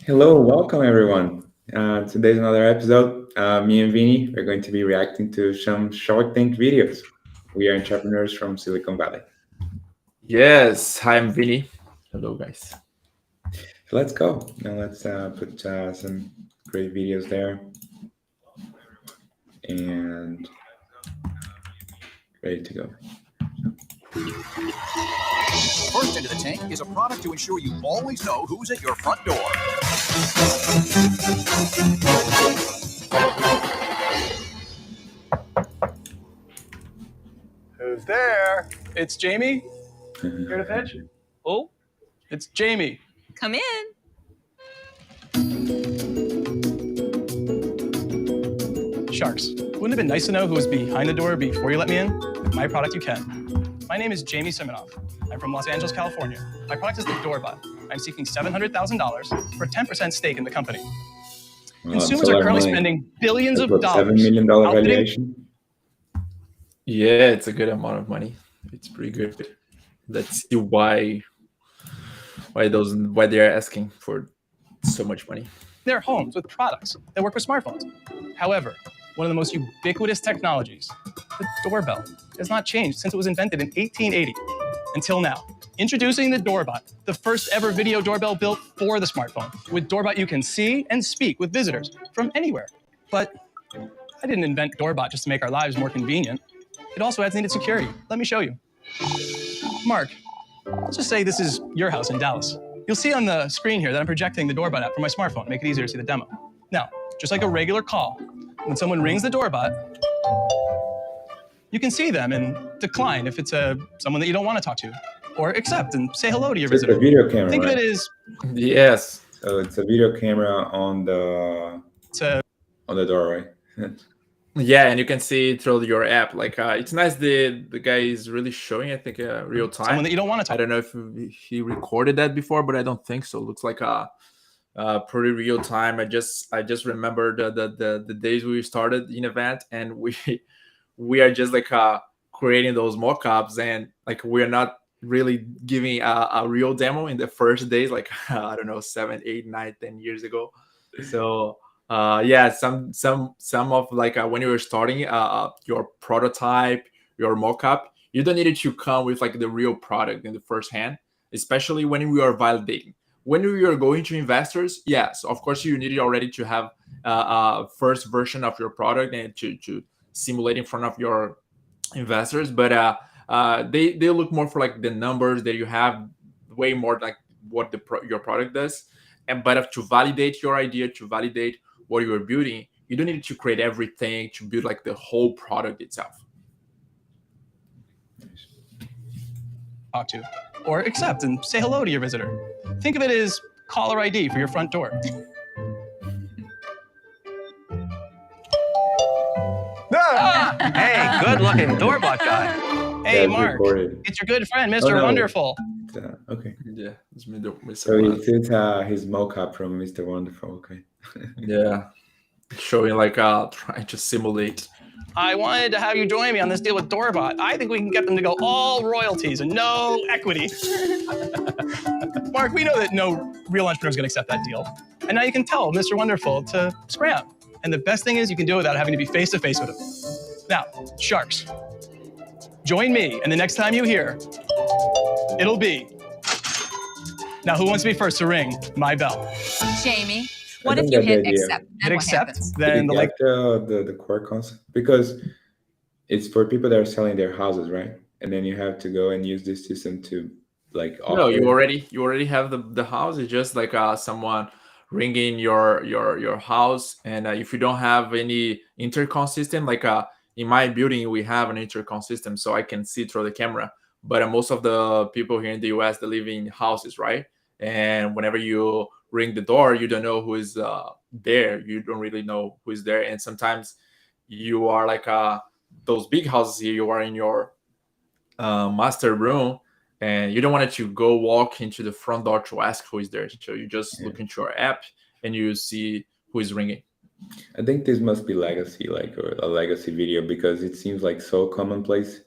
Hello, welcome everyone. Today's another episode. Me and Vinny are going to be reacting to some short think videos. We are entrepreneurs from Silicon Valley. Yes, hi, I'm Vinny. Hello, guys. So let's go. Now let's put some great videos there and ready to go. First into the tank is a product to ensure you always know who's at your front door. Who's there? It's Jamie. Here to fetch? Oh, it's Jamie. Come in. Sharks. Wouldn't it have been nice to know who was behind the door before you let me in? With my product, you can. My name is Jamie Siminoff. I'm from Los Angeles, California. My product is the Doorbot. I'm seeking $700,000 for a 10% stake in the company. Consumers are currently spending billions of dollars. $7 million valuation. Yeah, it's a good amount of money. It's pretty good. Let's see why they are asking for so much money. Their homes with products that work with smartphones. However, one of the most ubiquitous technologies, the doorbell, has not changed since it was invented in 1880 until now. Introducing the Doorbot, the first ever video doorbell built for the smartphone. With Doorbot, you can see and speak with visitors from anywhere. But I didn't invent Doorbot just to make our lives more convenient. It also adds needed security. Let me show you. Mark, let's just say this is your house in Dallas. You'll see on the screen here that I'm projecting the Doorbot app from my smartphone, make it easier to see the demo. Now, just like a regular call, when someone rings the Doorbot, you can see them and decline if it's someone that you don't want to talk to, or accept and say hello to your visitor. It's a video camera. Think right? of it as Yes. So it's a video camera on the door, right? Yeah, and you can see it through your app. Like it's nice. The guy is really showing, I think, real time. someone that you don't want to talk I don't know if he recorded that before, but I don't think so. Looks like a pretty real time. I just remember the days we started in event, and we are just like creating those mock-ups, and like we're not really giving a real demo in the first days, like I don't know, 7, 8, 9, 10 years ago. So yeah, some of like when you were starting your prototype, your mock-up, you don't need it to come with like the real product in the first hand, especially when we are validating. When we are going to investors, yes, of course you need it already to have a first version of your product and to simulate in front of your investors. But they look more for like the numbers that you have, way more like what your product does. And but to validate your idea, to validate what you are building, you don't need to create everything to build like the whole product itself. talk to, or accept and say hello to your visitor. Think of it as caller ID for your front door. Hey, good-looking Doorbot guy. Hey, Yeah, Mark, recorded. it's your good friend, Mr. no. Wonderful. Okay. Yeah, it's me, Mr. So it's his mocap from Mr. Wonderful. Okay. Yeah, showing like trying to simulate. I wanted to have you join me on this deal with Doorbot. I think we can get them to go all royalties and no equity. Mark, we know that no real entrepreneur is going to accept that deal. And now you can tell Mr. Wonderful to scram. And the best thing is you can do it without having to be face-to-face with him. Now, sharks, join me, and the next time you hear, it'll be... Now, who wants to be first to ring my bell? Jamie, I what if think you that's hit the idea. accept? Hit Then what accept, happens? then the like like... the core concept, because it's for people that are selling their houses, right? And then you have to go and use this system to like offer. No, you already have the house. It's just like someone ringing your house, and if you don't have any intercom system, like in my building we have an intercom system, so I can see through the camera. But most of the people here in the US, they live in houses, right? And whenever you ring the door, you don't know who is there. You don't really know who is there, and sometimes you are like those big houses here. You are in your master room, and you don't want to go walk into the front door to ask who is there. So you just look into your app and you see who is ringing. I think this must be legacy, like, or a legacy video, because it seems like so commonplace,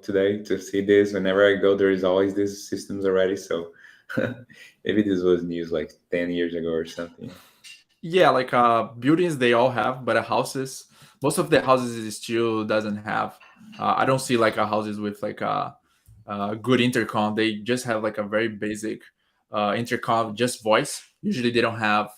today to see this. Whenever I go, there is always these systems already. So Maybe this was news like 10 years ago or something. Yeah, like buildings they all have, but houses, most of the houses it still doesn't have. I don't see like houses with like a good intercom. They just have like a very basic intercom, just voice. Usually they don't have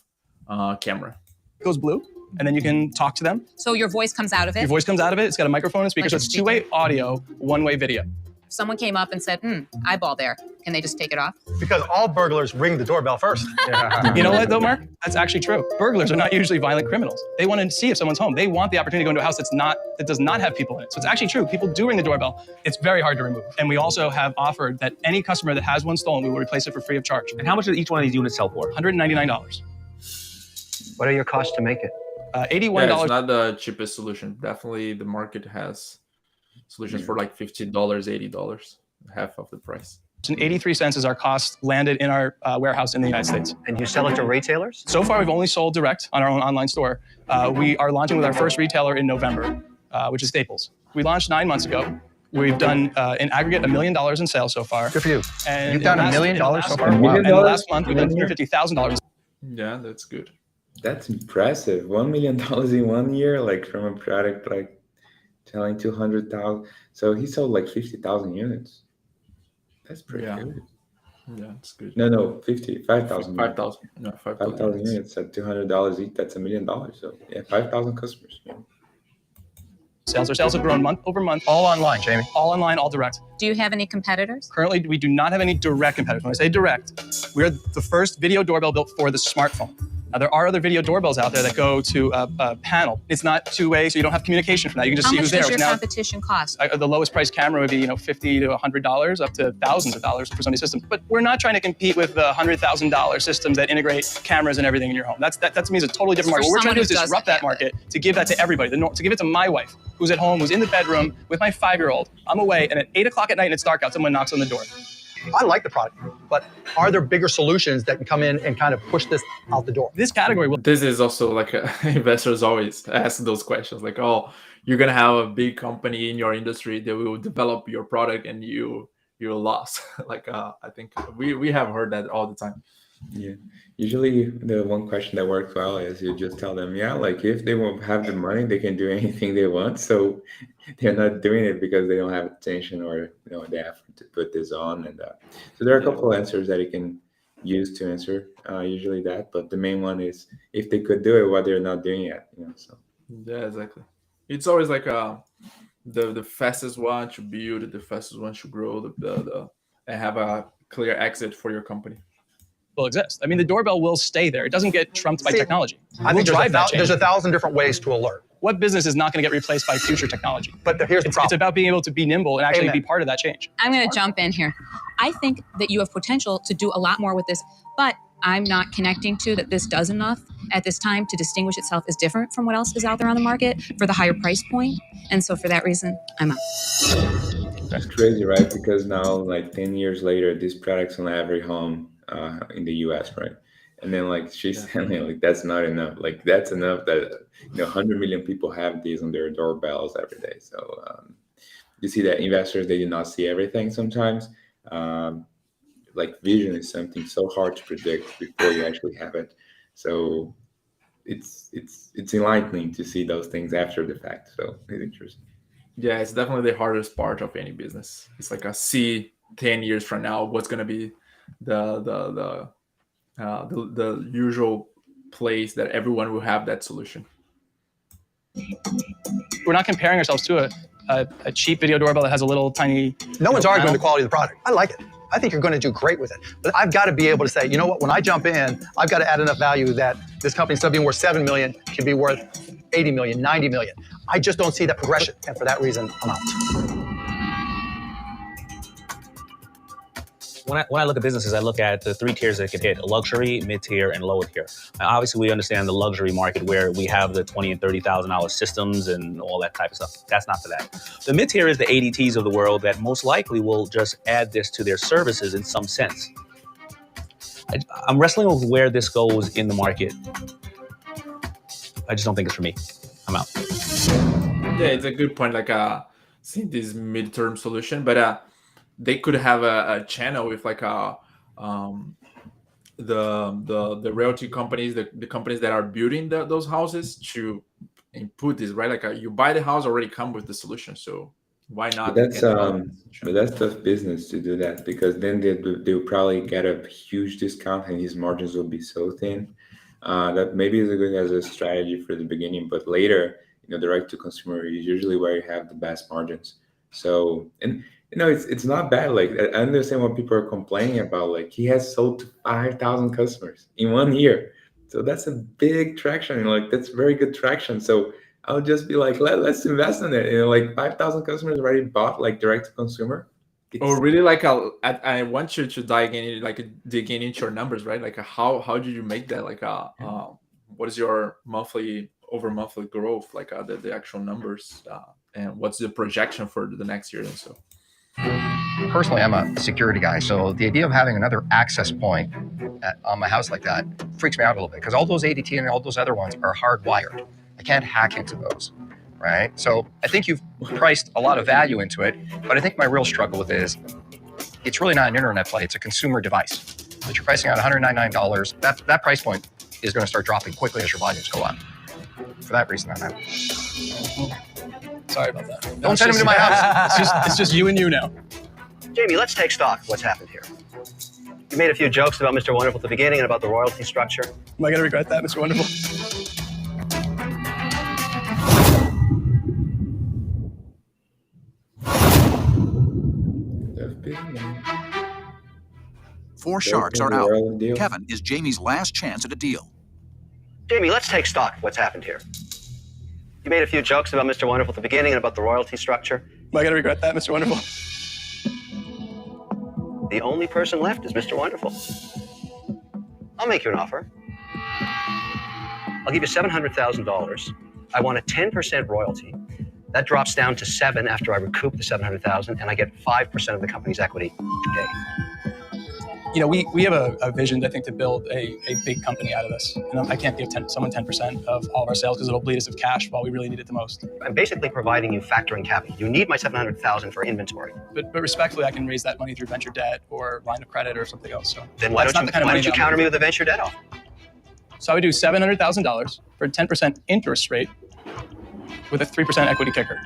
camera. It goes blue, and then you can talk to them. So your voice comes out of it? Your voice comes out of it. It's got a microphone and speakers. Like So a it's two-way audio, one-way video. If someone came up and said, eyeball there, can they just take it off? Because all burglars ring the doorbell first. You know what, though, Mark? That's actually true. Burglars are not usually violent criminals. They want to see if someone's home. They want the opportunity to go into a house that does not have people in it. So it's actually true. People do ring the doorbell. It's very hard to remove. And we also have offered that any customer that has one stolen, we will replace it for free of charge. And how much does each one of these units sell for? $199. What are your costs to make it? $81. Yeah, it's not the cheapest solution. Definitely the market has solutions for like $50, $80, half of the price. And 83 cents is our cost landed in our warehouse in the United States. And you sell it to retailers? So far, we've only sold direct on our own online store. We are launching with our first retailer in November, which is Staples. We launched 9 months ago. We've done in aggregate $1 million in sales so far. Good for you. And You've done $1 million so far? $1 million? And last month, we've done $350,000. Yeah, that's good. That's impressive. $1 million in 1 year, like from a product like selling 200,000. So he sold like 50,000 units. That's pretty Yeah. good. Yeah, it's good. No, 5,000. 5,000. No, 5,000. 5,000 units at $200 each. That's $1 million. So yeah, 5,000 customers. Yeah. Our sales have grown month over month. All online, Jamie. All online, all direct. Do you have any competitors? Currently, we do not have any direct competitors. When I say direct, we're the first video doorbell built for the smartphone. Now, there are other video doorbells out there that go to a panel. It's not two-way, so you don't have communication from that. You can just How see much who's there. does your Now, competition cost? the lowest price camera would be, $50 to $100, up to thousands of dollars for Sony systems. But we're not trying to compete with the $100,000 systems that integrate cameras and everything in your home. That to me is a totally different market. For What we're trying to do is someone who disrupt that doesn't have market, to give that to everybody, to give it to my wife, who's at home, who's in the bedroom with my 5-year-old. I'm away, and at 8 o'clock at night and it's dark out, someone knocks on the door. I like the product, but are there bigger solutions that can come in and kind of push this out the door? This category will This is also like investors always ask those questions like, oh, you're going to have a big company in your industry that will develop your product and you're lost. Like, I think we have heard that all the time. Yeah. Usually the one question that works well is you just tell them, yeah, like if they won't have the money, they can do anything they want. So they're not doing it because they don't have attention or the effort to put this on. And so there are a couple of answers that you can use to answer usually that. But the main one is if they could do it, what they're not doing yet. So Yeah, exactly. It's always like the fastest one to build, the fastest one to grow, and have a clear exit for your company. will exist. I mean, the doorbell will stay there. It doesn't get trumped by technology. I We'll think drive that change. there's 1,000 different ways to alert. What business is not going to get replaced by future technology? But here's the It's problem. about being able to be nimble and actually Amen. be part of that change. I'm going to jump in here. I think that you have potential to do a lot more with this, but I'm not connecting to that this does enough at this time to distinguish itself as different from what else is out there on the market for the higher price point. And so for that reason, I'm out. That's crazy, right? Because now, like 10 years later, these products in every home in the US, right? And then like she's saying, like that's not enough. Like that's enough that 100 million people have these on their doorbells every day. So you see that investors, they do not see everything sometimes. Like vision is something so hard to predict before you actually have it. So it's enlightening to see those things after the fact. So it's interesting. Yeah, it's definitely the hardest part of any business. It's like see 10 years from now what's going to be the usual place that everyone will have that solution. We're not comparing ourselves to a cheap video doorbell that has a little tiny. No one's arguing panel. the quality of the product. I like it. I think you're going to do great with it. But I've got to be able to say, you know what, when I jump in, I've got to add enough value that this company, instead of being worth 7 million, can be worth 80 million, 90 million. I just don't see that progression. And for that reason, I'm out. When I look at businesses, I look at the three tiers that can hit: luxury, mid-tier, and lower tier. Now, obviously, we understand the luxury market where we have the $20,000 and $30,000 systems and all that type of stuff. That's not for that. The mid-tier is the ADTs of the world that most likely will just add this to their services in some sense. I'm wrestling with where this goes in the market. I just don't think it's for me. I'm out. Yeah, it's a good point. Like seeing this midterm solution, but they could have a channel with like um, the realty companies, the companies that are building those houses to input this, right? Like you buy the house already come with the solution, so why But not that's get develop um, the but solution? that's tough business to do that because then they'll probably get a huge discount and his margins will be so thin. That maybe is a good as a strategy for the beginning, but later, direct to consumer is usually where you have the best margins. So, and it's not bad. Like I understand what people are complaining about. Like he has sold to 5,000 customers in 1 year, so that's a big traction. Like that's very good traction. So I'll just be like, let's invest in it. Like 5,000 customers already bought like direct to consumer. Oh, It's really? Like I want you to dig in into your numbers, right? Like how did you make that? Like what is your monthly growth? Like the actual numbers, and what's the projection for the next year and so. Personally, I'm a security guy, so the idea of having another access point on my house like that freaks me out a little bit because all those ADT and all those other ones are hardwired. I can't hack into those, right? So I think you've priced a lot of value into it, but I think my real struggle with it is it's really not an internet play. It's a consumer device that you're pricing at $199. That price point is going to start dropping quickly as your volumes go up. For that reason, I'm out. Sorry about that. Don't send him to my house. It's just you and you now. Jamie, let's take stock of what's happened here. You made a few jokes about Mr. Wonderful at the beginning and about the royalty structure. Am I going to regret that, Mr. Wonderful? tough business. Four They're sharks are gonna out. roll the deal. Kevin is Jamie's last chance at a deal. Jamie, let's take stock of what's happened here. You made a few jokes about Mr. Wonderful at the beginning and about the royalty structure. Am I going to regret that, Mr. Wonderful? The only person left is Mr. Wonderful. I'll make you an offer. I'll give you $700,000. I want a 10% royalty. That drops down to 7 after I recoup the $700,000, and I get 5% of the company's equity today. We have a vision, I think, to build a big company out of this. And I can't give someone 10% of all of our sales because it'll bleed us of cash while we really need it the most. I'm basically providing you factoring capital. You need my $700,000 for inventory. But respectfully, I can raise that money through venture debt or line of credit or something else. So Then why that's don't not the kind of you money that I'm counter me looking with a venture debt offer? for. So I would do $700,000 for a 10% interest rate with a 3% equity kicker.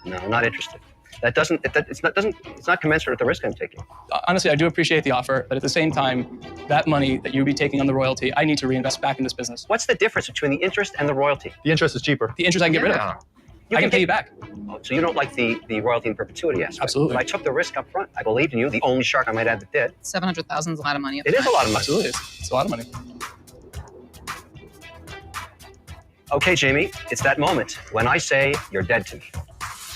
No, I'm not interested. It's not commensurate with the risk I'm taking. Honestly, I do appreciate the offer, but at the same time, that money that you'd be taking on the royalty, I need to reinvest back in this business. What's the difference between the interest and the royalty? The interest is cheaper. The interest I can get rid of. I can pay you back. Oh, so you don't like the royalty in perpetuity aspect? Absolutely. But I took the risk up front. I believed in you, the only shark I might add that did. 700,000 is a lot of money. It is a lot of money. Absolutely, it's a lot of money. Okay, Jamie, it's that moment when I say you're dead to me.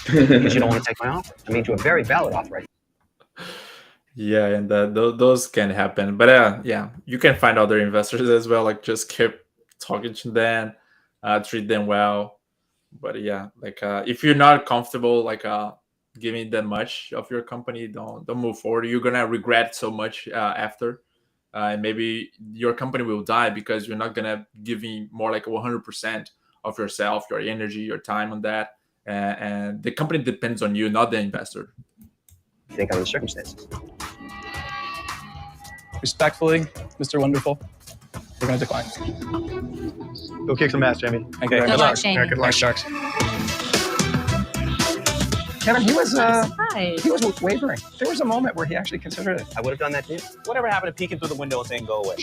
Because you don't want to take my offer. I made you a very valid offer. Right? Yeah, and those can happen, but yeah, you can find other investors as well. Like just keep talking to them, treat them well. But yeah, like if you're not comfortable, like giving that much of your company, don't move forward. You're gonna regret so much after, and maybe your company will die because you're not gonna giving more like 100% of yourself, your energy, your time on that, and the company depends on you, not the investor. Think under the circumstances. Respectfully, Mr. Wonderful, we're going to decline. Go kick some ass, Jamie. Thank you very Good much. luck, Jamie. Good luck. Thanks, Sharks. Kevin, he was Hi. wavering. There was a moment where he actually considered it. I would have done that too. Whatever happened to peeking through the window and saying, go away?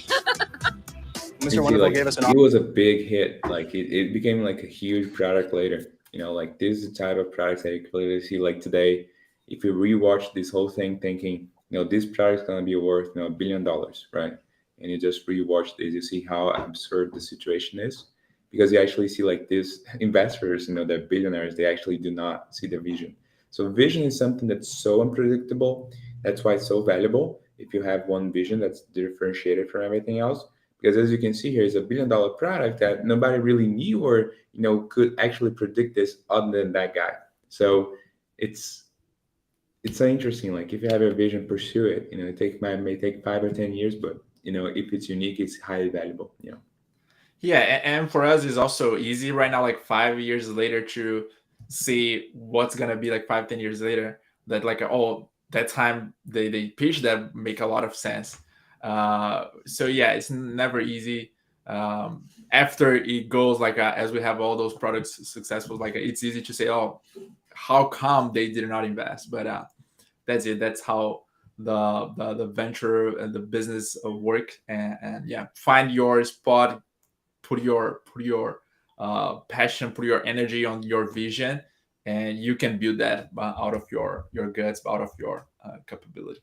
Mr. See, Wonderful like, gave us an it offer. was a big hit. Like it became like a huge product later. Like this is the type of products that you clearly see. Like today, if you rewatch this whole thing, thinking, this product is gonna be worth, $1 billion, right? And you just rewatch this, you see how absurd the situation is, because you actually see like these investors, they're billionaires. They actually do not see the vision. So vision is something that's so unpredictable. That's why it's so valuable. If you have one vision that's differentiated from everything else. Because as you can see here, it's a $1 billion product that nobody really knew or could actually predict this other than that guy. So it's so interesting. Like if you have a vision, pursue it. It may take 5 or 10 years, but if it's unique, it's highly valuable. Yeah, and for us, it's also easy right now, like 5 years later, to see what's gonna be like 5, 10 years later. That like that time they pitch that make a lot of sense. So yeah, it's never easy. After it goes like as we have all those products successful, like it's easy to say, oh, how come they did not invest? But that's it. That's how the venture and the business work. And yeah, find your spot, put your passion, put your energy on your vision, and you can build that out of your guts, out of your capability.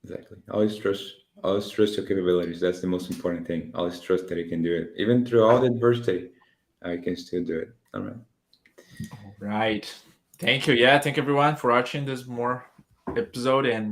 Exactly. Always trust your capabilities. That's the most important thing. Always trust that you can do it. Even through all the adversity, I can still do it. All right. Right. Thank you. Yeah, thank everyone for watching this more episode, and